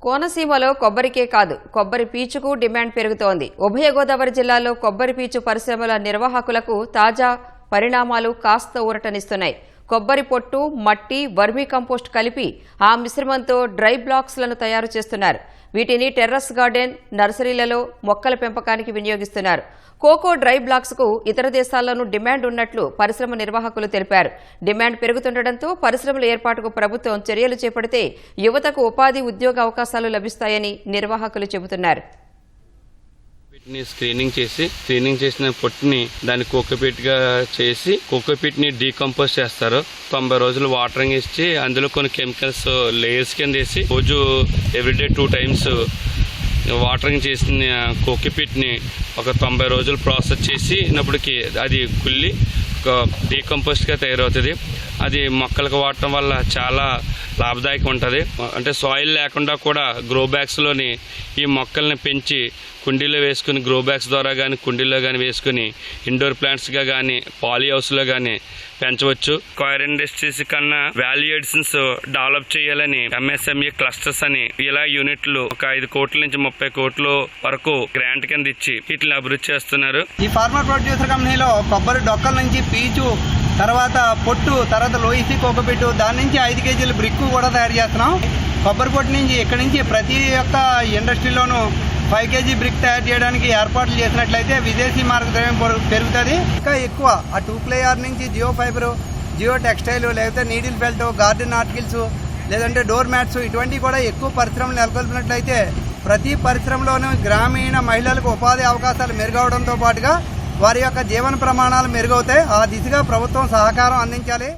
కోనసీమలో కొబ్బరికే కాదు కొబ్బరి పీచుకు డిమాండ్ పెరుగుతోంది. ఉభయ గోదావరి జిల్లాలో కొబ్బరి పీచు పరిశ్రమల నిర్వాహకులకు తాజా పరిణామాలు కాస్త ఊరటనిస్తున్నాయి. కొబ్బరి పొట్టు, మట్టి, వర్మీ కంపోస్ట్ కలిపి ఆ మిశ్రమంతో డ్రై బ్లాక్స్లను తయారు చేస్తున్నారు. వీటిని టెర్రస్ గార్డెన్, నర్సరీలలో మొక్కల పెంపకానికి వినియోగిస్తున్నారు. కోకో డ్రై బ్లాక్స్ కు ఇతర దేశాల్లోనూ డిమాండ్ ఉన్నట్లు పరిశ్రమ నిర్వాహకులు తెలిపారు. డిమాండ్ పెరుగుతుండటంతో పరిశ్రమల ఏర్పాటుకు ప్రభుత్వం చర్యలు చేపడితే యువతకు ఉపాధి, ఉద్యోగ అవకాశాలు లభిస్తాయని నిర్వాహకులు చెబుతున్నారు. స్క్రీనింగ్ చేసిన పొట్టుని దాన్ని కోకోపీట్ గా చేసి కోకోపీట్ ని డీకంపోజ్ చేస్తారు. 90 రోజులు వాటరింగ్ ఇచ్చి అందులో కొన్ని కెమికల్స్ లేయర్స్ కింద వేసి రోజు ఎవ్రీడే 2 times వాటరింగ్ చేసిన కోకోపీట్ ని ఒక 90 రోజులు ప్రాసెస్ చేసినప్పటికి అది కుళ్ళి డీకంపోస్ట్ గా తయారవుతుంది. అది మొక్కలకు వాడటం వల్ల చాలా లాభదాయకం ఉంటుంది. అంటే సాయిల్ లేకుండా కూడా గ్రో బ్యాగ్స్ లోని ఈ మొక్కల్ని పెంచి కుండీలో వేసుకుని గ్రో బ్యాగ్స్ ద్వారా కానీ కుండీలో కానీ వేసుకుని ఇండోర్ ప్లాంట్స్ గా కానీ పాలీ హౌస్ లో కానీ పెంచవచ్చు. కాయిర్ ఇండస్ట్రీస్ కన్నా వాల్యూ ఎడిషన్స్ డెవలప్ చేయాలని ఎంఎస్ఎంఈ క్లస్టర్స్ అని ఇలా యూనిట్లు ఒక 5 కోట్ల నుంచి 30 కోట్ల వరకు గ్రాంట్ కింద ఇచ్చి వీటిని అభివృద్ధి చేస్తున్నారు. ఈ ఫార్మర్ ప్రొడ్యూసర్ కంపెనీలో కొబ్బరి డొక్కల నుంచి పీచు, తర్వాత పొట్టు, తర్వాత లోయిసి కోకోపీట్, దాని నుంచి 5 కేజీల బ్రిక్ కూడా తయారు చేస్తున్నాం. కొబ్బరి పొట్టు నుంచి ఇక్కడి నుంచి ప్రతి ఒక్క ఇండస్ట్రీలోనూ 5 కేజీ బ్రిక్ తయారు చేయడానికి ఏర్పాట్లు చేసినట్లయితే విదేశీ మార్గద్రవ్యం పెరుగుతుంది. ఇంకా ఎక్కువ ఆ 2 ప్లేయర్ నుంచి జియో ఫైబర్, జియో టెక్స్టైల్, లేకపోతే నీడిల్ బెల్ట్, గార్డెన్ ఆర్టికల్స్, లేదంటే డోర్ మ్యాట్స్, ఇటువంటివి కూడా ఎక్కువ పరిశ్రమలు నెలకొల్పినట్లయితే ప్రతి పరిశ్రమలోనూ గ్రామీణ మహిళలకు ఉపాధి అవకాశాలు మెరుగవడంతో పాటుగా వారి యొక్క జీవన ప్రమాణాలు మెరుగవుతాయి. ఆ దిశగా ప్రభుత్వం సహకారం అందించాలి.